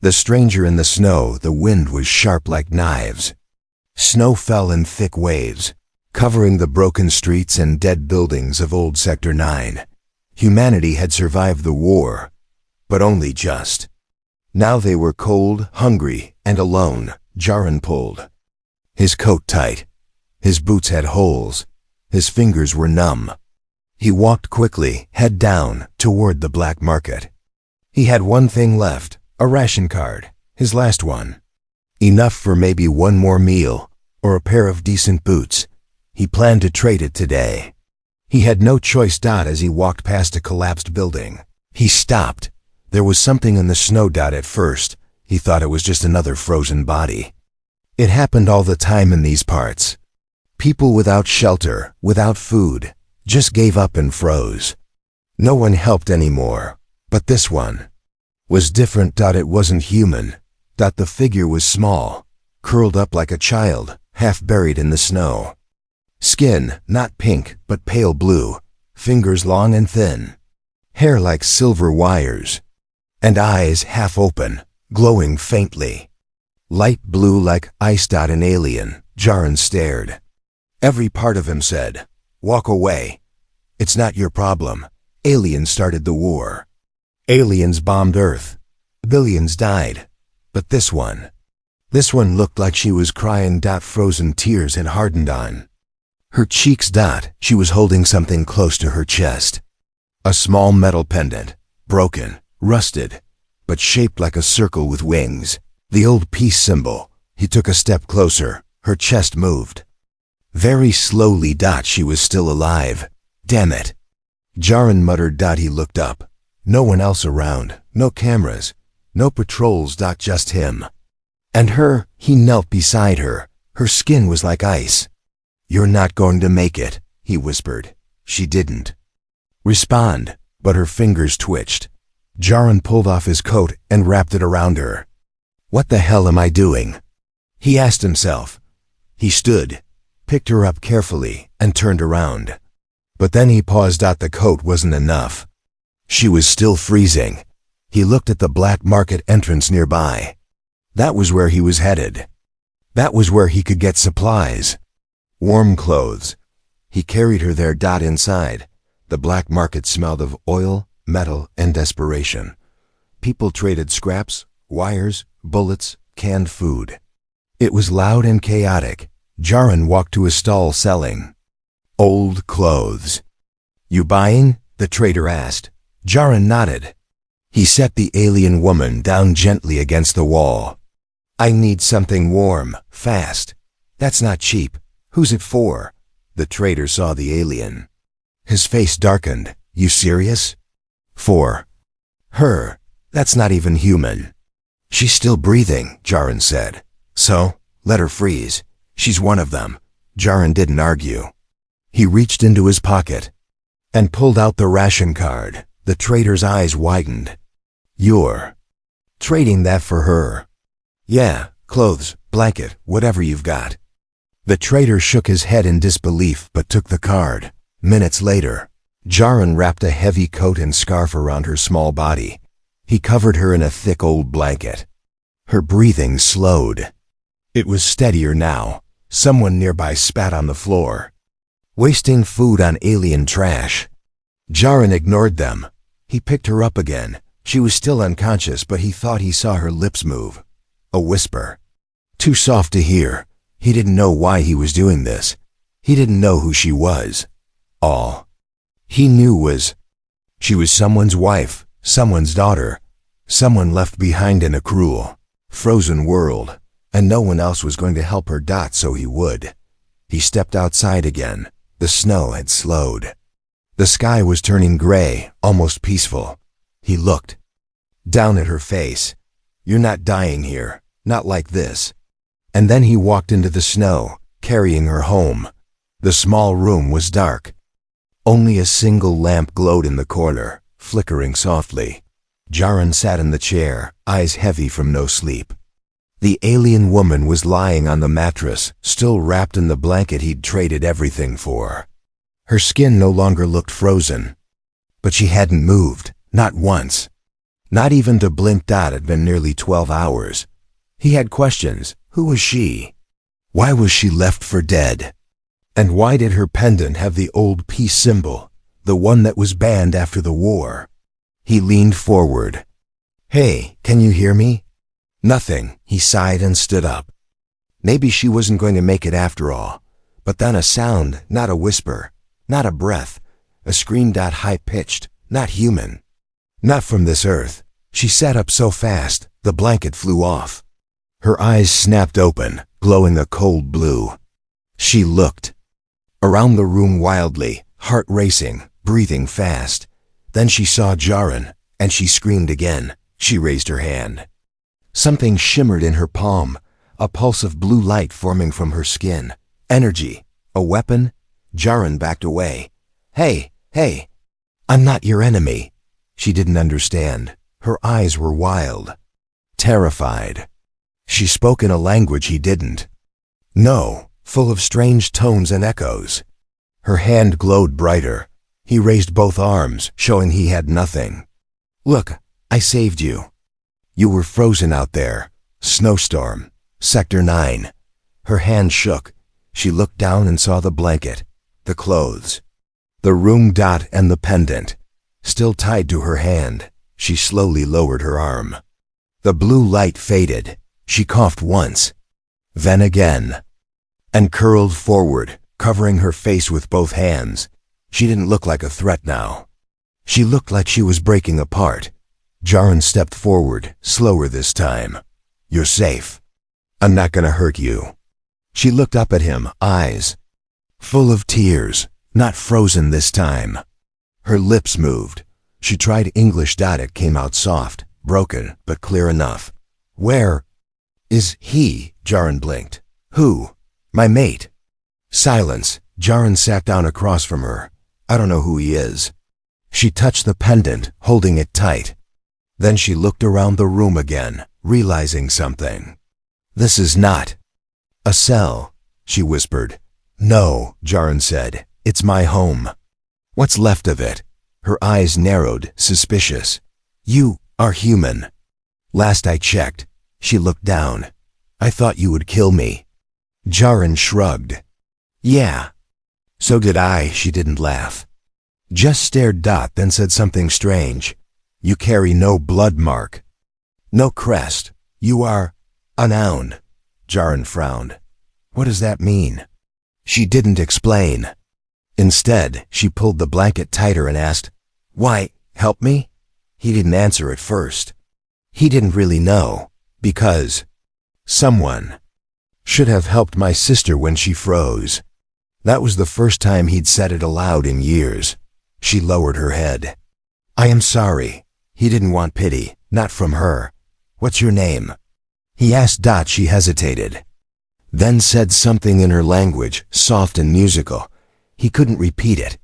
The stranger in the snow, the wind was sharp like knives. Snow fell in thick waves, covering the broken streets and dead buildings of old Sector 9. Humanity had survived the war, but only just. Now they were cold, hungry, and alone. Jaren pulled his coat tight. His boots had holes. His fingers were numb. He walked quickly, head down, toward the black market. He had one thing left, a ration card, his last one. Enough for maybe one more meal, or a pair of decent boots. He planned to trade it today. He had no choice. As he walked past a collapsed building, he stopped. There was something in the snow. At first, he thought it was just another frozen body. It happened all the time in these parts. People without shelter, without food, just gave up and froze. No one helped anymore, but this one was different. It wasn't human. The figure was small, curled up like a child, half buried in the snow. Skin, not pink, but pale blue, fingers long and thin, hair like silver wires, and eyes half open, glowing faintly. Light blue like ice. An alien. Jaren stared. Every part of him said, "Walk away. It's not your problem. Aliens started the war. Aliens bombed Earth. Billions died. But this one looked like she was crying. Frozen tears had hardened on her cheeks. She was holding something close to her chest. A small metal pendant, broken, rusted, but shaped like a circle with wings. The old peace symbol. He took a step closer. Her chest moved. Very slowly. She was still alive. Damn it. Jaren muttered. He looked up. No one else around. No cameras. No patrols. Just him. And her. He knelt beside her. Her skin was like ice. "You're not going to make it," he whispered. She didn't respond, but her fingers twitched. Jaren pulled off his coat and wrapped it around her. "What the hell am I doing?" he asked himself. He stood, picked her up carefully, and turned around. But then he paused. The coat wasn't enough. She was still freezing. He looked at the black market entrance nearby. That was where he was headed. That was where he could get supplies. Warm clothes. He carried her there. Inside, the black market smelled of oil, metal, and desperation. People traded scraps, wires, bullets, canned food. It was loud and chaotic. Jaren walked to a stall selling old clothes. "You buying?" the trader asked. Jaren nodded. He set the alien woman down gently against the wall. "I need something warm, fast. That's not cheap. Who's it for?" The trader saw the alien. His face darkened. "You serious?" "For her. That's not even human." "She's still breathing," Jaren said. "So, let her freeze. She's one of them." Jaren didn't argue. He reached into his pocket and pulled out the ration card. The trader's eyes widened. "You're trading that for her?" "Yeah, clothes, blanket, whatever you've got." The trader shook his head in disbelief but took the card. Minutes later, Jaren wrapped a heavy coat and scarf around her small body. He covered her in a thick old blanket. Her breathing slowed. It was steadier now. Someone nearby spat on the floor. Wasting food on alien trash. Jaren ignored them. He picked her up again. She was still unconscious, but he thought he saw her lips move. A whisper. Too soft to hear. He didn't know why he was doing this. He didn't know who she was. All he knew was she was someone's wife, someone's daughter, someone left behind in a cruel, frozen world, and no one else was going to help her. So he would. He stepped outside again. The snow had slowed. The sky was turning gray, almost peaceful. He looked down at her face. "You're not dying here, not like this." And then he walked into the snow, carrying her home. The small room was dark. Only a single lamp glowed in the corner, flickering softly. Jaren sat in the chair, eyes heavy from no sleep. The alien woman was lying on the mattress, still wrapped in the blanket he'd traded everything for. Her skin no longer looked frozen. But she hadn't moved, not once. Not even to blink. It had been nearly 12 hours. He had questions. Who was she? Why was she left for dead? And why did her pendant have the old peace symbol, the one that was banned after the war? He leaned forward. Hey, can you hear me? Nothing. He sighed and stood up. Maybe she wasn't going to make it after all. But then a sound, not a whisper, not a breath, a scream. High-pitched, not human. Not from this earth. She sat up so fast, the blanket flew off. Her eyes snapped open, glowing a cold blue. She looked around the room wildly, heart racing, breathing fast. Then she saw Jaren, and she screamed again. She raised her hand. Something shimmered in her palm, a pulse of blue light forming from her skin. Energy. A weapon? Jaren backed away. Hey, hey. I'm not your enemy. She didn't understand. Her eyes were wild. Terrified. She spoke in a language he didn't. No, full of strange tones and echoes. Her hand glowed brighter. He raised both arms, showing he had nothing. Look, I saved you. You were frozen out there. Snowstorm. Sector 9. Her hand shook. She looked down and saw the blanket, the clothes, the room. And the pendant. Still tied to her hand, she slowly lowered her arm. The blue light faded. She coughed once, then again, and curled forward, covering her face with both hands. She didn't look like a threat now. She looked like she was breaking apart. Jaren stepped forward, slower this time. You're safe. I'm not gonna hurt you. She looked up at him, eyes full of tears, not frozen this time. Her lips moved. She tried English. It came out soft, broken, but clear enough. Where is he? Jaren blinked. Who? My mate. Silence. Jaren sat down across from her. I don't know who he is. She touched the pendant, holding it tight. Then she looked around the room again, realizing something. This is not a cell, she whispered. No, Jaren said. It's my home. What's left of it? Her eyes narrowed, suspicious. You are human. Last I checked. She looked down. I thought you would kill me. Jaren shrugged. Yeah. So did I. She didn't laugh. Just stared. Then said something strange. You carry no blood mark. No crest. You are a noun. Jaren frowned. What does that mean? She didn't explain. Instead, she pulled the blanket tighter and asked, Why, help me? He didn't answer at first. He didn't really know, because someone should have helped my sister when she froze. That was the first time he'd said it aloud in years. She lowered her head. I am sorry. He didn't want pity, not from her. What's your name? He asked. She hesitated, then said something in her language, soft and musical. He couldn't repeat it.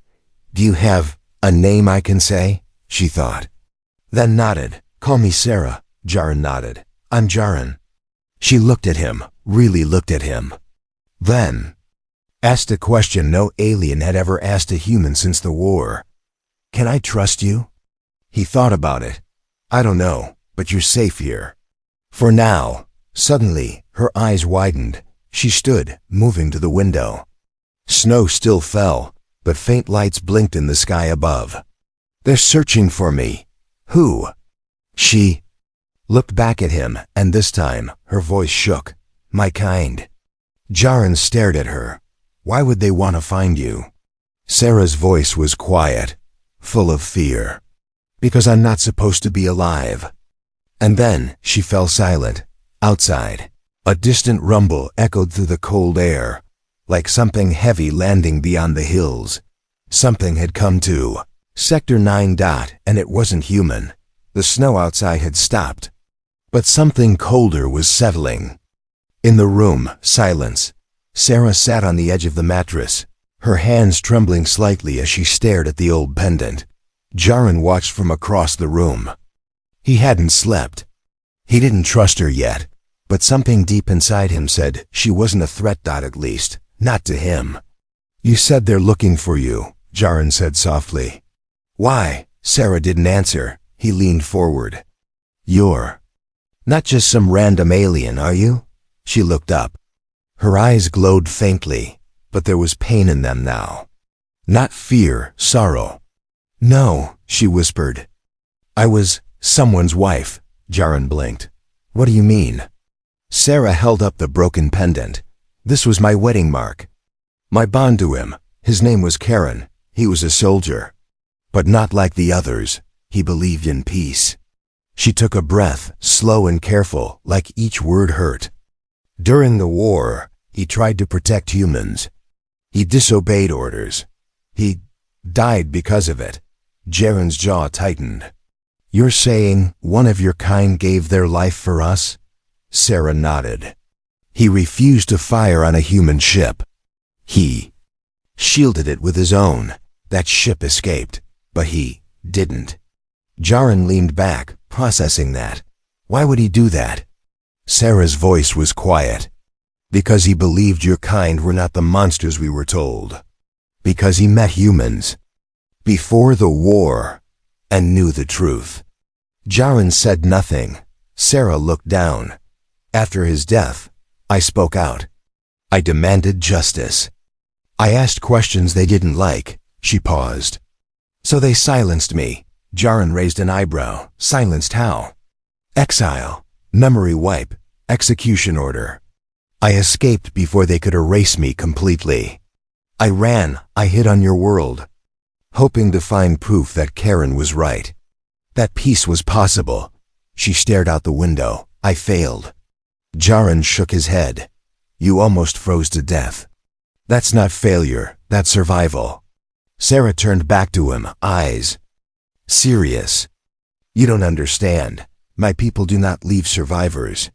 Do you have a name I can say? She thought. Then nodded. Call me Sarah. Jaren nodded. I'm Jaren. She looked at him, really looked at him. Then asked a question no alien had ever asked a human since the war. Can I trust you? He thought about it. I don't know, but you're safe here. For now. Suddenly, her eyes widened. She stood, moving to the window. Snow still fell, but faint lights blinked in the sky above. They're searching for me. Who? She looked back at him, and this time, her voice shook. My kind. Jaren stared at her. Why would they want to find you? Sarah's voice was quiet, full of fear. Because I'm not supposed to be alive. And then, she fell silent. Outside, a distant rumble echoed through the cold air, like something heavy landing beyond the hills. Something had come to Sector 9. And it wasn't human. The snow outside had stopped. But something colder was settling. In the room, silence. Sarah sat on the edge of the mattress, her hands trembling slightly as she stared at the old pendant. Jaren watched from across the room. He hadn't slept. He didn't trust her yet, but something deep inside him said she wasn't a threat. At least, not to him. You said they're looking for you, Jaren said softly. Why? Sarah didn't answer. He leaned forward. You're not just some random alien, are you? She looked up. Her eyes glowed faintly, but there was pain in them now. Not fear, sorrow. No, she whispered. I was someone's wife. Jaren blinked. What do you mean? Sarah held up the broken pendant. This was my wedding mark. My bond to him. His name was Karen. He was a soldier. But not like the others. He believed in peace. She took a breath, slow and careful, like each word hurt. During the war, he tried to protect humans. He disobeyed orders. He died because of it. Jaren's jaw tightened. You're saying one of your kind gave their life for us? Sarah nodded. He refused to fire on a human ship. He shielded it with his own. That ship escaped, but he didn't. Jaren leaned back, processing that. Why would he do that? Sarah's voice was quiet. Because he believed your kind were not the monsters we were told. Because he met humans before the war and knew the truth. Jaren said nothing. Sarah looked down. After his death, I spoke out. I demanded justice. I asked questions they didn't like. She paused. So they silenced me. Jaren raised an eyebrow. Silenced how? Exile, memory wipe, execution order. I escaped before they could erase me completely. I ran, I hid on your world, hoping to find proof that Karen was right. That peace was possible. She stared out the window. I failed. Jaren shook his head. You almost froze to death. That's not failure, that's survival. Sarah turned back to him, eyes serious. You don't understand. My people do not leave survivors.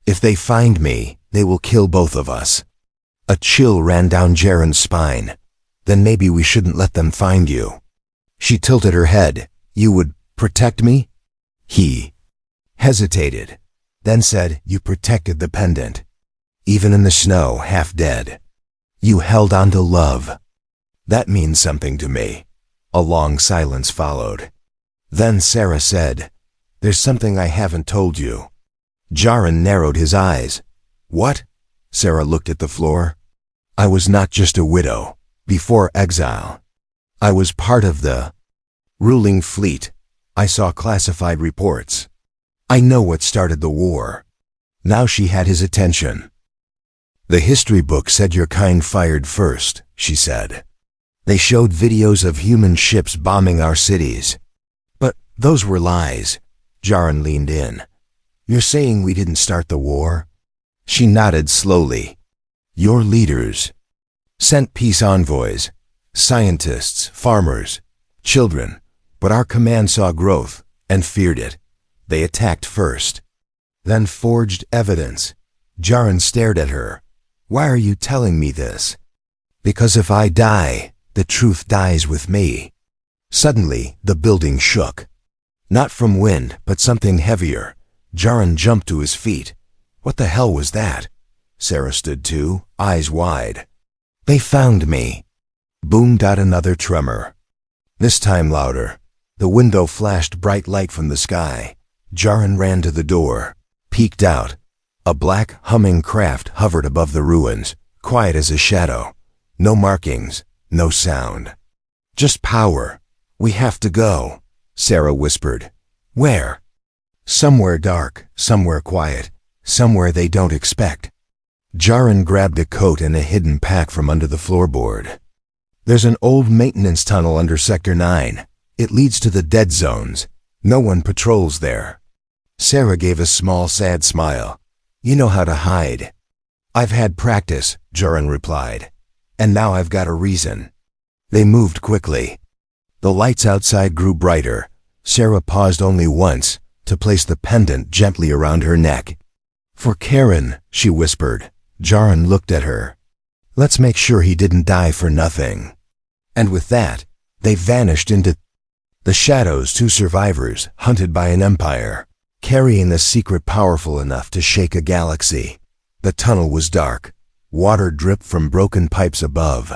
If they find me, they will kill both of us. A chill ran down Jaren's spine. Then maybe we shouldn't let them find you. She tilted her head. You would protect me? He hesitated, then said, you protected the pendant. Even in the snow, half dead. You held on to love. That means something to me. A long silence followed. Then Sarah said, there's something I haven't told you. Jaren narrowed his eyes. What? Sarah looked at the floor. I was not just a widow. Before exile, I was part of the ruling fleet. I saw classified reports. I know what started the war. Now she had his attention. The history book said your kind fired first, she said. They showed videos of human ships bombing our cities. But those were lies. Jaren leaned in. You're saying we didn't start the war? She nodded slowly. Your leaders sent peace envoys, scientists, farmers, children, but our command saw growth and feared it. They attacked first, then forged evidence. Jaren stared at her. Why are you telling me this? Because if I die, the truth dies with me. Suddenly, the building shook. Not from wind, but something heavier. Jaren jumped to his feet. What the hell was that? Sarah stood too, eyes wide. They found me. Boomed out another tremor. This time louder. The window flashed bright light from the sky. Jaren ran to the door, peeked out. A black, humming craft hovered above the ruins, quiet as a shadow. No markings, no sound. Just power. We have to go, Sarah whispered. Where? Somewhere dark, somewhere quiet, somewhere they don't expect. Jaren grabbed a coat and a hidden pack from under the floorboard. There's an old maintenance tunnel under Sector 9. It leads to the dead zones. No one patrols there. Sarah gave a small, sad smile. You know how to hide. I've had practice, Jaren replied. And now I've got a reason. They moved quickly. The lights outside grew brighter. Sarah paused only once to place the pendant gently around her neck. For Karen, she whispered. Jaren looked at her. Let's make sure he didn't die for nothing. And with that, they vanished into the shadows. Two survivors, hunted by an empire, carrying a secret powerful enough to shake a galaxy. The tunnel was dark. Water dripped from broken pipes above.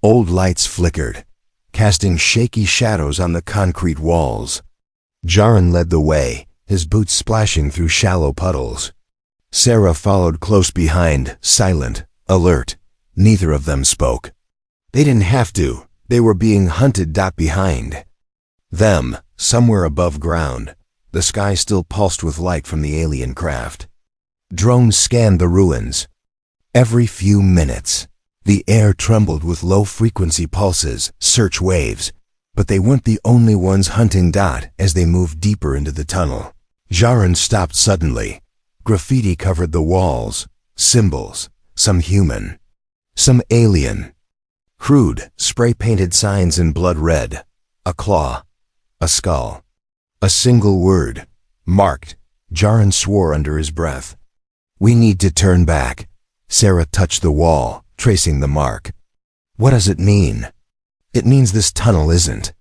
Old lights flickered, casting shaky shadows on the concrete walls. Jaren led the way, his boots splashing through shallow puddles. Sarah followed close behind, silent, alert. Neither of them spoke. They didn't have to. They were being hunted. Behind them, somewhere above ground, the sky still pulsed with light from the alien craft. Drones scanned the ruins. Every few minutes, the air trembled with low-frequency pulses, search waves. But they weren't the only ones hunting. As they moved deeper into the tunnel, Jaren stopped suddenly. Graffiti covered the walls, symbols, some human, some alien. Crude, spray-painted signs in blood red. A claw, a skull. A single word, marked. Jaren swore under his breath. "We need to turn back." Sarah touched the wall, tracing the mark. "What does it mean?" "It means this tunnel isn't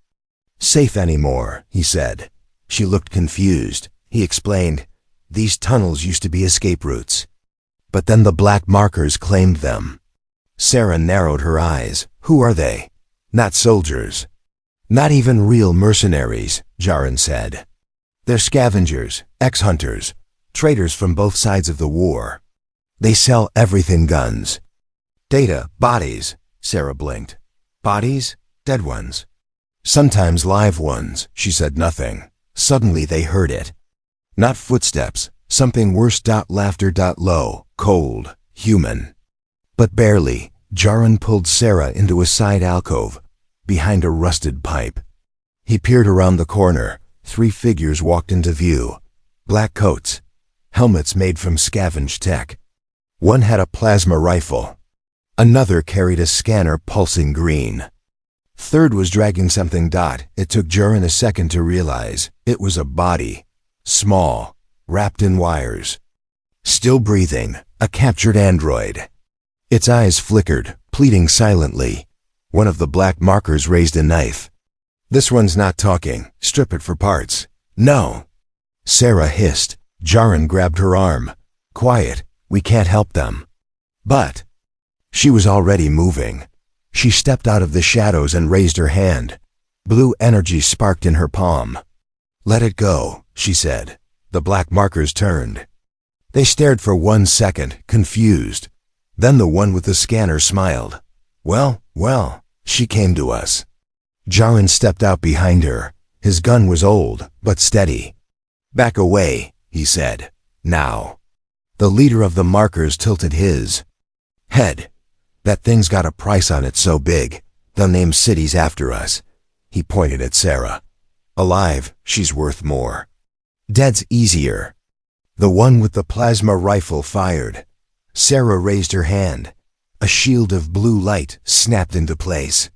safe anymore," he said. She looked confused. He explained, "These tunnels used to be escape routes. But then the black markers claimed them." Sarah narrowed her eyes. "Who are they?" "Not soldiers. Not even real mercenaries," Jaren said. "They're scavengers, ex-hunters, traders from both sides of the war. They sell everything: guns, data, bodies." Sarah blinked. "Bodies? Dead ones. Sometimes live ones." She said nothing. Suddenly they heard it. Not footsteps, something worse. Laughter. Low, cold, human. But barely. Jaren pulled Sarah into a side alcove, behind a rusted pipe. He peered around the corner. 3 figures walked into view. Black coats, helmets made from scavenged tech. One had a plasma rifle. Another carried a scanner pulsing green. Third was dragging something. It took Jaren a second to realize it was a body. Small, wrapped in wires. Still breathing, a captured android. Its eyes flickered, pleading silently. One of the black markers raised a knife. "This one's not talking. Strip it for parts." "No." Sarah hissed. Jaren grabbed her arm. "Quiet. We can't help them." "But..." She was already moving. She stepped out of the shadows and raised her hand. Blue energy sparked in her palm. "Let it go," she said. The black markers turned. They stared for 1 second, confused. Then the one with the scanner smiled. Well, she came to us." Jaren stepped out behind her. His gun was old, but steady. "Back away," he said. "Now." The leader of the markers tilted his head. "That thing's got a price on it so big, they'll name cities after us." He pointed at Sarah. "Alive, she's worth more. Dead's easier." The one with the plasma rifle fired. Sarah raised her hand. A shield of blue light snapped into place.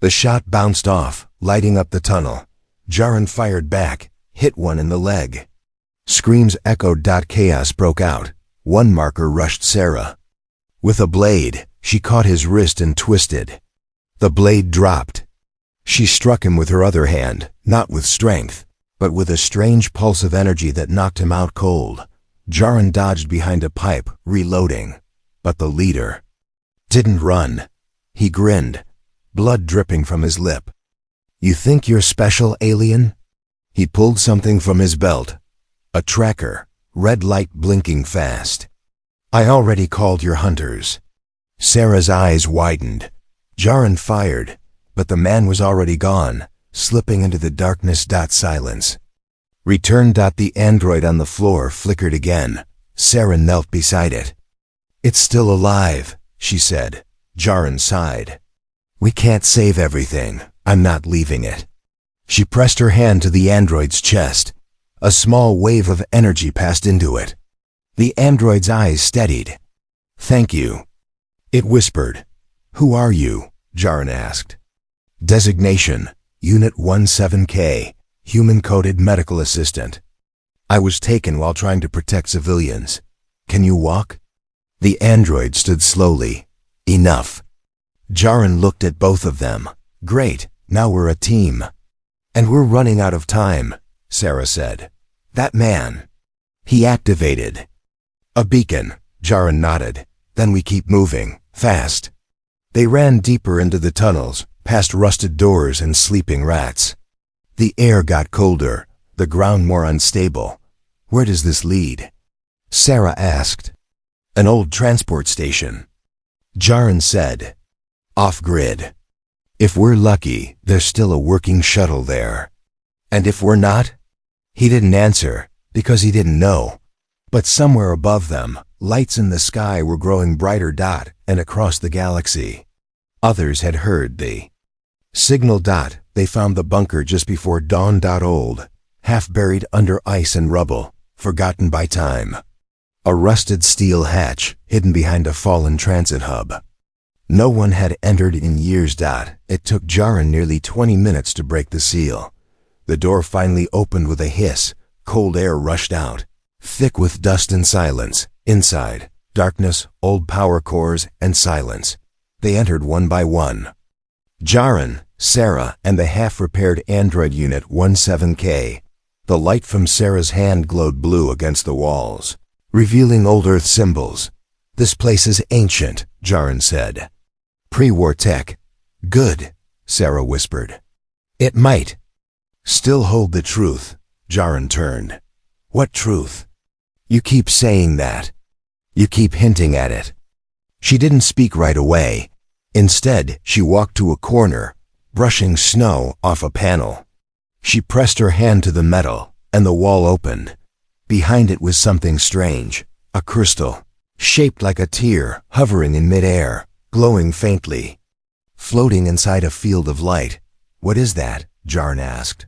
The shot bounced off, lighting up the tunnel. Jaren fired back, hit one in the leg. Screams echoed. Chaos broke out. One marker rushed Sarah. With a blade, she caught his wrist and twisted. The blade dropped. She struck him with her other hand, not with strength, but with a strange pulse of energy that knocked him out cold. Jaren dodged behind a pipe, reloading. But the leader didn't run. He grinned, blood dripping from his lip. "You think you're special, alien?" He pulled something from his belt. A tracker, red light blinking fast. "I already called your hunters." Sarah's eyes widened. Jaren fired, but the man was already gone, slipping into the darkness. Silence. "Return." The android on the floor flickered again. Sarah knelt beside it. "It's still alive," she said. Jaren sighed. "We can't save everything. I'm not leaving it." She pressed her hand to the android's chest. A small wave of energy passed into it. The android's eyes steadied. "Thank you," it whispered. "Who are you?" Jaren asked. "Designation, Unit 17K, Human-Coded Medical Assistant. I was taken while trying to protect civilians. Can you walk?" The android stood slowly. "Enough." Jaren looked at both of them. "Great, now we're a team." "And we're running out of time," Sarah said. "That man." He activated a beacon. Jaren nodded. "Then we keep moving, fast." They ran deeper into the tunnels, past rusted doors and sleeping rats. The air got colder, the ground more unstable. Where does this lead? Sarah asked. An old transport station. Jaren said. Off-grid. If we're lucky, there's still a working shuttle there. And if we're not? He didn't answer, because he didn't know. But somewhere above them, lights in the sky were growing brighter and across the galaxy. Others had heard the signal. They found the bunker just before dawn. Old, half buried under ice and rubble, forgotten by time. A rusted steel hatch hidden behind a fallen transit hub. No one had entered in years. It took Jaren nearly 20 minutes to break the seal. The door finally opened with a hiss. Cold air rushed out, thick with dust and silence. Inside, darkness, old power cores, and silence. They entered one by one. Jaren, Sarah, and the half-repaired android unit 17K. The light from Sarah's hand glowed blue against the walls, revealing old Earth symbols. This place is ancient, Jaren said. Pre-war tech. Good, Sarah whispered. It might still hold the truth. Jaren turned. What truth? You keep saying that. You keep hinting at it. She didn't speak right away. Instead, she walked to a corner, brushing snow off a panel. She pressed her hand to the metal, and the wall opened. Behind it was something strange, a crystal, shaped like a tear, hovering in midair, glowing faintly, floating inside a field of light. What is that? Jaren asked.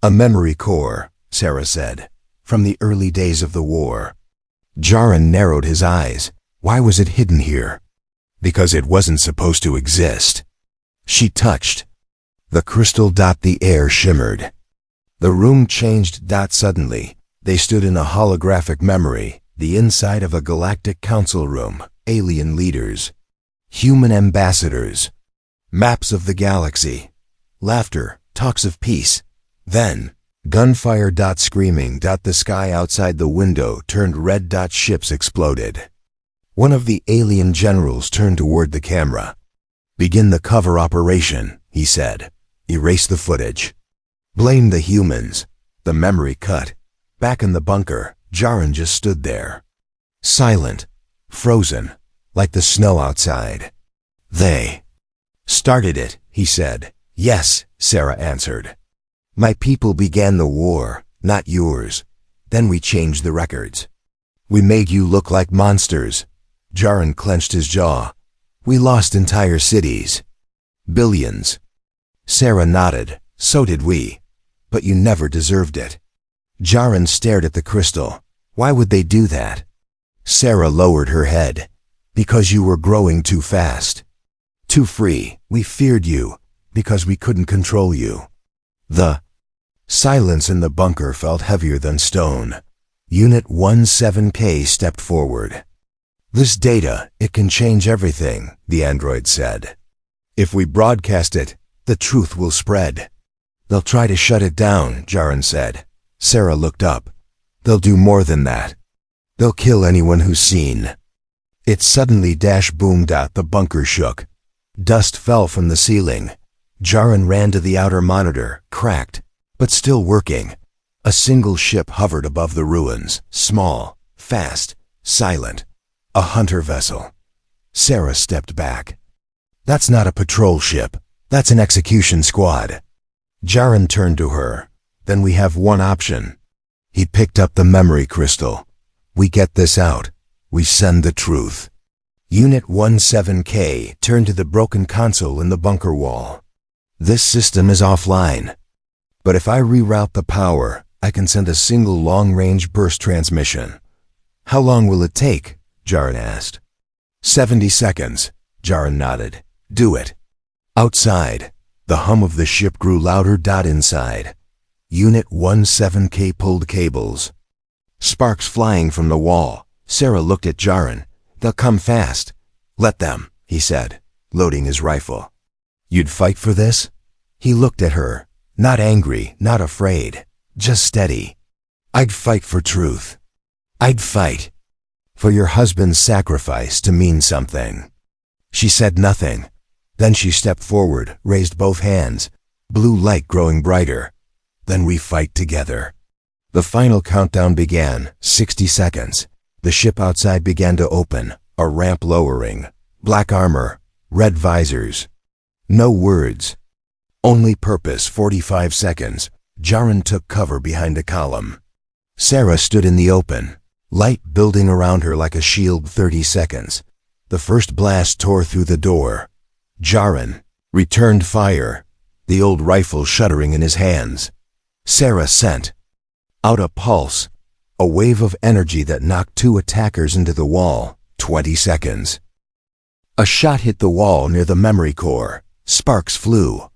A memory core, Sarah said, from the early days of the war. Jaren narrowed his eyes. Why was it hidden here? Because it wasn't supposed to exist. She touched. The crystal. The air shimmered. The room changed. Suddenly, they stood in a holographic memory, the inside of a galactic council room, alien leaders, human ambassadors, maps of the galaxy, laughter, talks of peace. Then, gunfire. Screaming. The sky outside the window turned red. Ships exploded. One of the alien generals turned toward the camera. Begin the cover operation, he said. Erase the footage. Blame the humans. The memory cut. Back in the bunker, Jaren just stood there. Silent. Frozen. Like the snow outside. They started it, he said. Yes, Sarah answered. My people began the war, not yours. Then we changed the records. We made you look like monsters. Jaren clenched his jaw. We lost entire cities. Billions. Sarah nodded. So did we. But you never deserved it. Jaren stared at the crystal. Why would they do that? Sarah lowered her head. Because you were growing too fast. Too free. We feared you. Because we couldn't control you. The silence in the bunker felt heavier than stone. Unit 17K stepped forward. This data, it can change everything, the android said. If we broadcast it, the truth will spread. They'll try to shut it down, Jaren said. Sarah looked up. They'll do more than that. They'll kill anyone who's seen. It suddenly boomed. The bunker shook. Dust fell from the ceiling. Jaren ran to the outer monitor, cracked, but still working. A single ship hovered above the ruins, small, fast, silent. A hunter vessel. Sarah stepped back. That's not a patrol ship. That's an execution squad. Jaren turned to her. Then we have one option. He picked up the memory crystal. We get this out. We send the truth. Unit 17K turned to the broken console in the bunker wall. This system is offline. But if I reroute the power, I can send a single long-range burst transmission. How long will it take? Jaren asked. 70 seconds. Jaren nodded. Do it. Outside, the hum of the ship grew louder. Inside, Unit 17K pulled cables. Sparks flying from the wall. Sarah looked at Jaren. They'll come fast. Let them, he said, loading his rifle. You'd fight for this? He looked at her. Not angry, not afraid. Just steady. I'd fight for truth. I'd fight. For your husband's sacrifice to mean something. She said nothing. Then she stepped forward, raised both hands, blue light growing brighter. Then we fight together. The final countdown began, 60 seconds. The ship outside began to open, a ramp lowering, black armor, red visors. No words. Only purpose, 45 seconds. Jaren took cover behind a column. Sarah stood in the open, light building around her like a shield. 30 seconds. The first blast tore through the door. Jaren returned fire, the old rifle shuddering in his hands. Sarah sent out a pulse, a wave of energy that knocked 2 attackers into the wall. 20 seconds. A shot hit the wall near the memory core. Sparks flew.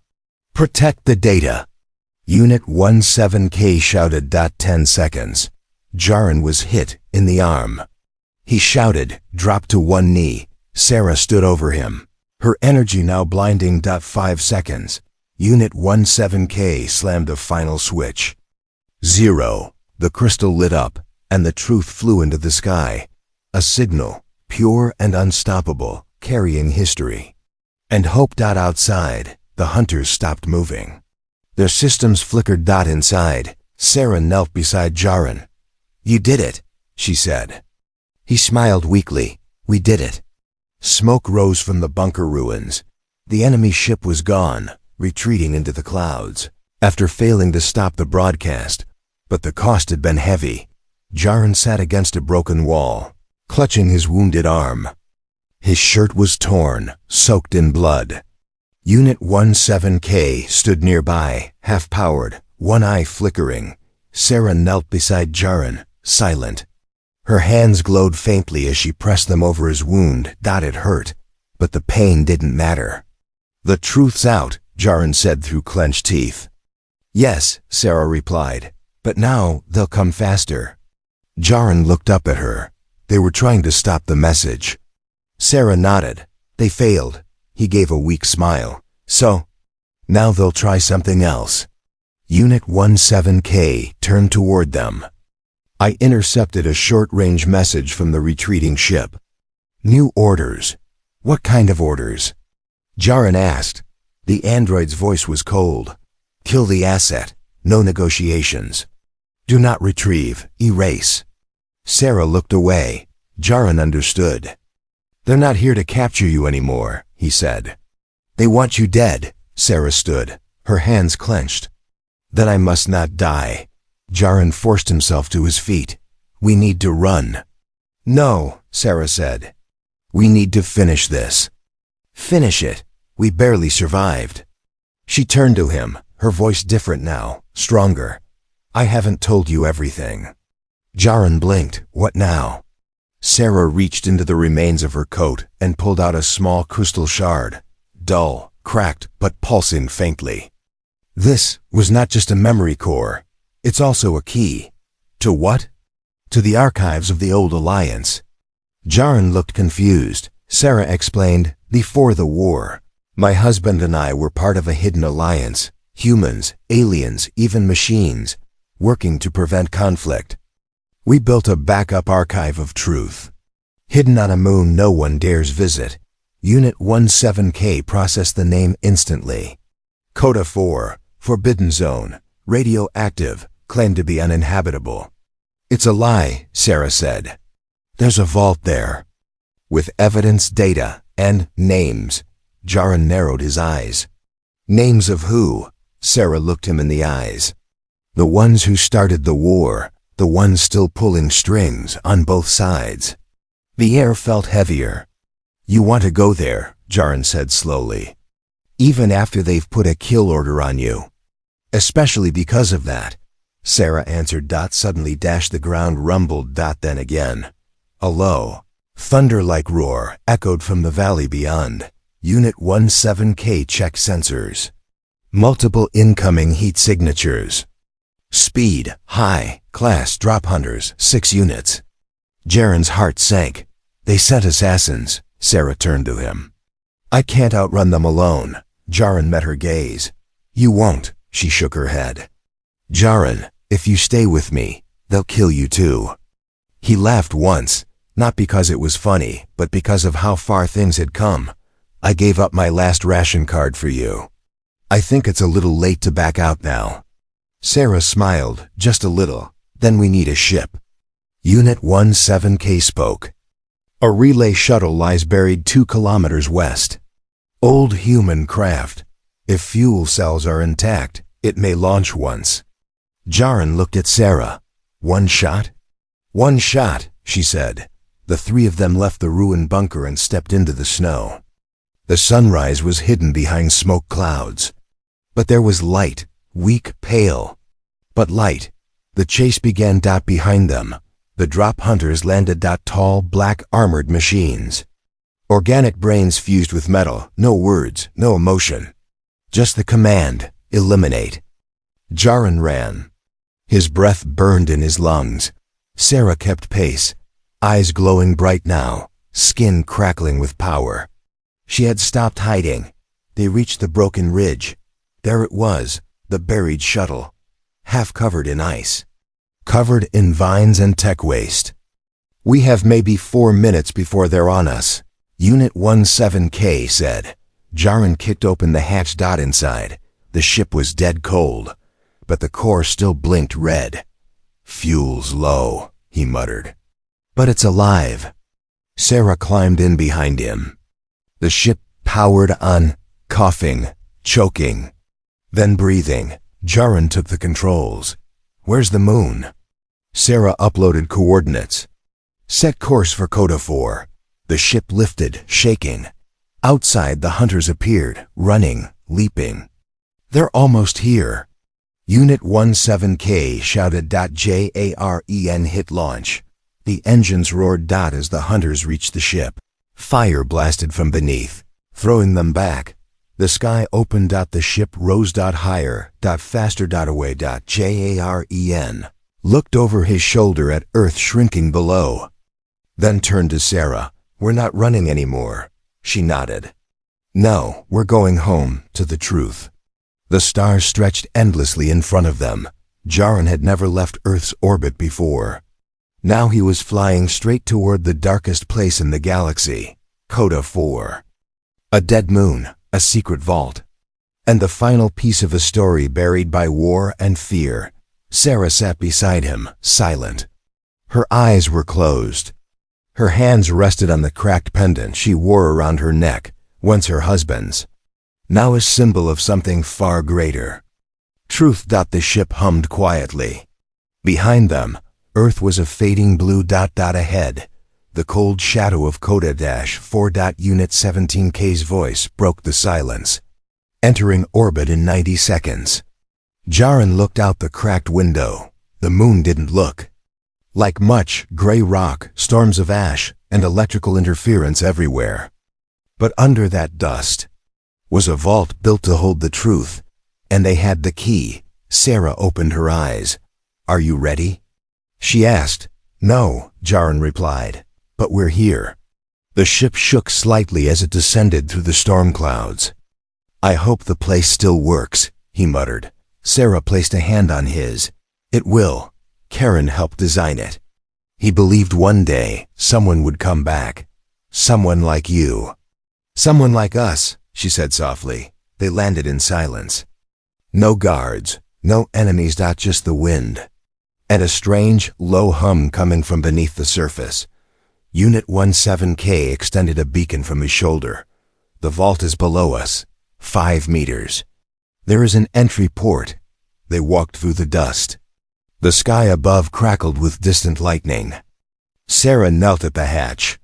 Protect the data. Unit 17K shouted. 10 seconds. Jaren was hit in the arm. He shouted, dropped to one knee. Sarah stood over him, her energy now blinding. 5 seconds. Unit 17K slammed a final switch. 0. The crystal lit up, and the truth flew into the sky. A signal, pure and unstoppable, carrying history. And hope. Outside, the hunters stopped moving. Their systems flickered. Inside, Sarah knelt beside Jaren. "You did it," she said. He smiled weakly. "We did it." Smoke rose from the bunker ruins. The enemy ship was gone, retreating into the clouds, after failing to stop the broadcast. But the cost had been heavy. Jaren sat against a broken wall, clutching his wounded arm. His shirt was torn, soaked in blood. Unit 17K stood nearby, half-powered, one eye flickering. Sarah knelt beside Jaren, silent. Her hands glowed faintly as she pressed them over his wound. It hurt, but the pain didn't matter. "The truth's out," Jaren said through clenched teeth. "Yes," Sarah replied, "but now they'll come faster." Jaren looked up at her. They were trying to stop the message. Sarah nodded. "They failed." He gave a weak smile. "So, now they'll try something else." Unit 17K turned toward them. I intercepted a short-range message from the retreating ship. "New orders." "What kind of orders?" Jaren asked. The android's voice was cold. "Kill the asset. No negotiations. Do not retrieve. Erase." Sarah looked away. Jaren understood. "They're not here to capture you anymore," he said. "They want you dead." Sarah stood, her hands clenched. "Then I must not die." Jaren forced himself to his feet. "We need to run." "No," Sarah said. "We need to finish this." "Finish it. We barely survived." She turned to him, her voice different now, stronger. "I haven't told you everything." Jaren blinked. "What now?" Sarah reached into the remains of her coat and pulled out a small crystal shard, dull, cracked, but pulsing faintly. This was not just a memory core. It's also a key. To what? To the archives of the old Alliance. Jaren looked confused. Sarah explained, "Before the war, my husband and I were part of a hidden alliance, humans, aliens, even machines, working to prevent conflict. We built a backup archive of truth, hidden on a moon no one dares visit." Unit 17K processed the name instantly. Coda 4, Forbidden Zone, radioactive, claimed to be uninhabitable. "It's a lie," Sarah said. "There's a vault there, with evidence, data, and names." Jaren narrowed his eyes. "Names of who?" Sarah looked him in the eyes. "The ones who started the war, the ones still pulling strings on both sides." The air felt heavier. "You want to go there," Jaren said slowly. "Even after they've put a kill order on you." "Especially because of that," Sarah answered. Suddenly the ground rumbled. Then again. A low, thunder-like roar echoed from the valley beyond. Unit 17K checked sensors. Multiple incoming heat signatures. Speed, high, class drop hunters, 6 units. Jaren's heart sank. "They sent assassins." Sarah turned to him. "I can't outrun them alone." Jaren met her gaze. "You won't," she shook her head. "Jaren, if you stay with me, they'll kill you too." He laughed once, not because it was funny, but because of how far things had come. "I gave up my last ration card for you. I think it's a little late to back out now." Sarah smiled, just a little. Then we need a ship. Unit 17K spoke. A relay shuttle lies buried 2 kilometers west. Old human craft. If fuel cells are intact, it may launch once. Jaren looked at Sarah. 1 shot? 1 shot, she said. The 3 of them left the ruined bunker and stepped into the snow. The sunrise was hidden behind smoke clouds. But there was light, weak, pale. But light. The chase began. Behind them. The drop hunters landed. Tall, black armored machines. Organic brains fused with metal, no words, no emotion. Just the command, eliminate. Jaren ran. His breath burned in his lungs. Sarah kept pace, eyes glowing bright now, skin crackling with power. She had stopped hiding. They reached the broken ridge. There it was, the buried shuttle, half covered in ice, covered in vines and tech waste. We have maybe 4 minutes before they're on us, Unit 17K said. Jaren kicked open the hatch. Inside, the ship was dead cold, but the core still blinked red. Fuel's low, he muttered. But it's alive. Sarah climbed in behind him. The ship powered on, coughing, choking, then breathing. Jaren took the controls. Where's the moon? Sarah uploaded coordinates. Set course for Coda 4. The ship lifted, shaking. Outside, the hunters appeared, running, leaping. They're almost here. Unit 17K shouted. Jaren hit launch. The engines roared. As the hunters reached the ship. Fire blasted from beneath, throwing them back. The sky opened. The ship rose. Higher, faster. Away. Jaren looked over his shoulder at Earth shrinking below. Then turned to Sarah. We're not running anymore. She nodded. No, we're going home, to the truth. The stars stretched endlessly in front of them. Jaren had never left Earth's orbit before. Now he was flying straight toward the darkest place in the galaxy, Coda 4. A dead moon, a secret vault, and the final piece of a story buried by war and fear. Sarah sat beside him, silent. Her eyes were closed. Her hands rested on the cracked pendant she wore around her neck, once her husband's, now a symbol of something far greater. Truth. The ship hummed quietly. Behind them, Earth was a fading blue. Ahead, the cold shadow of Coda 4. Unit 17K's voice broke the silence. Entering orbit in 90 seconds. Jaren looked out the cracked window. The moon didn't look like much. Gray rock, storms of ash, and electrical interference everywhere. But under that dust was a vault built to hold the truth, and they had the key. Sarah opened her eyes. Are you ready? She asked. No, Jaren replied, but we're here. The ship shook slightly as it descended through the storm clouds. I hope the place still works, he muttered. Sarah placed a hand on his. It will. Karen helped design it. He believed one day someone would come back. Someone like you. Someone like us, she said softly. They landed in silence. No guards, no enemies. Just the wind. And a strange, low hum coming from beneath the surface. Unit 17K extended a beacon from his shoulder. The vault is below us, 5 meters. There is an entry port. They walked through the dust. The sky above crackled with distant lightning. Sarah knelt at the hatch,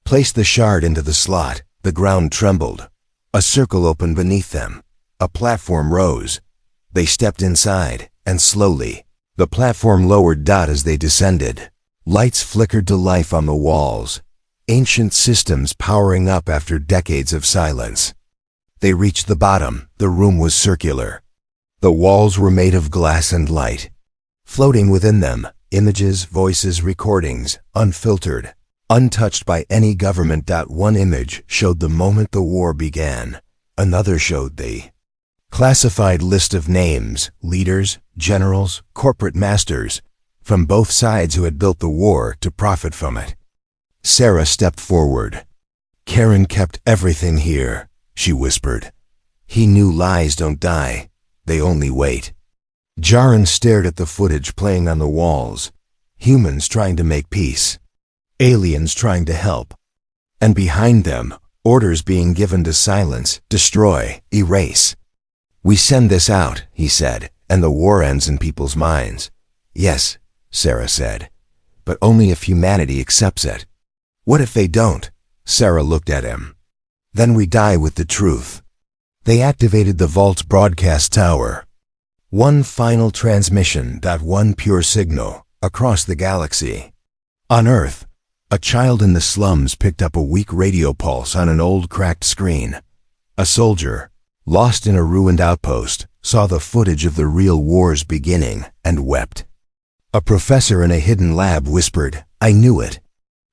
placed the shard into the slot. The ground trembled. A circle opened beneath them. A platform rose. They stepped inside, and slowly, the platform lowered. As they descended, lights flickered to life on the walls, ancient systems powering up after decades of silence. They reached the bottom. The room was circular. The walls were made of glass and light. Floating within them, images, voices, recordings, unfiltered, untouched by any government. One image showed the moment the war began. Another showed the classified list of names, leaders, generals, corporate masters, from both sides who had built the war to profit from it. Sarah stepped forward. Karen kept everything here, she whispered. He knew lies don't die, they only wait. Jaren stared at the footage playing on the walls. Humans trying to make peace. Aliens trying to help. And behind them, orders being given to silence, destroy, erase. "We send this out," he said, "and the war ends in people's minds." "Yes," Sarah said, "but only if humanity accepts it." "What if they don't?" Sarah looked at him. "Then we die with the truth." They activated the vault's broadcast tower. One final transmission, one pure signal, across the galaxy. On Earth, a child in the slums picked up a weak radio pulse on an old cracked screen. A soldier, lost in a ruined outpost, saw the footage of the real wars beginning and wept. A professor in a hidden lab whispered, "I knew it."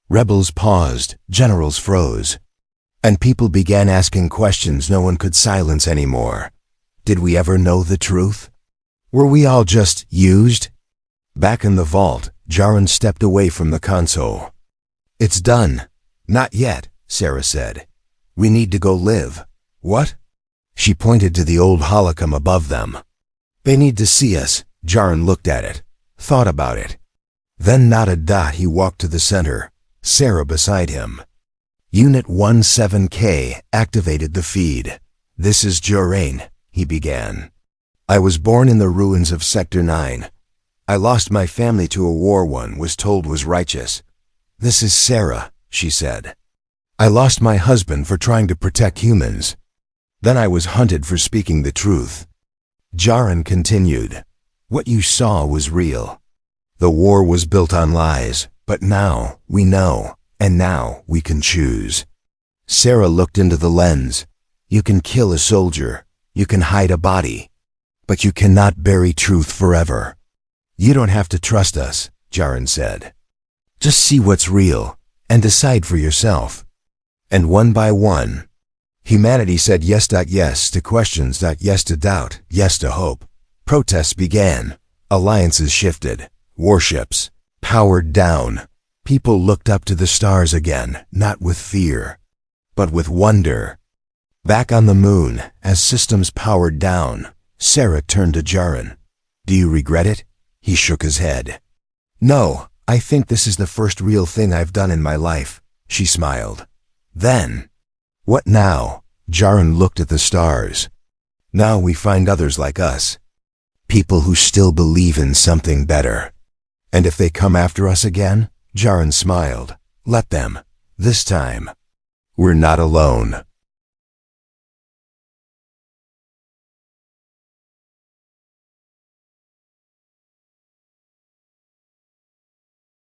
Rebels paused, generals froze. And people began asking questions no one could silence anymore. Did we ever know the truth? Were we all just used? Back in the vault, Jaren stepped away from the console. "It's done." "Not yet," Sarah said. "We need to go live." "What?" She pointed to the old holocron above them. "They need to see us." Jaren looked at it, thought about it. Then nodded. He walked to the center, Sarah beside him. Unit 17K activated the feed. "This is Jaren," he began. "I was born in the ruins of Sector 9. I lost my family to a war one was told was righteous. This is Sarah," she said. "I lost my husband for trying to protect humans. Then I was hunted for speaking the truth." Jaren continued. "What you saw was real. The war was built on lies, but now we know, and now we can choose." Sarah looked into the lens. "You can kill a soldier, you can hide a body, but you cannot bury truth forever." "You don't have to trust us," Jaren said. "Just see what's real, and decide for yourself." And one by one, humanity said yes to questions, yes to doubt, yes to hope. Protests began. Alliances shifted. Warships powered down. People looked up to the stars again, not with fear, but with wonder. Back on the moon, as systems powered down, Sarah turned to Jaren. "Do you regret it?" He shook his head. "No, I think this is the first real thing I've done in my life," she smiled. Then, "What now?" Jaren looked at the stars. "Now we find others like us. People who still believe in something better. And if they come after us again," Jaren smiled, "let them. This time, we're not alone."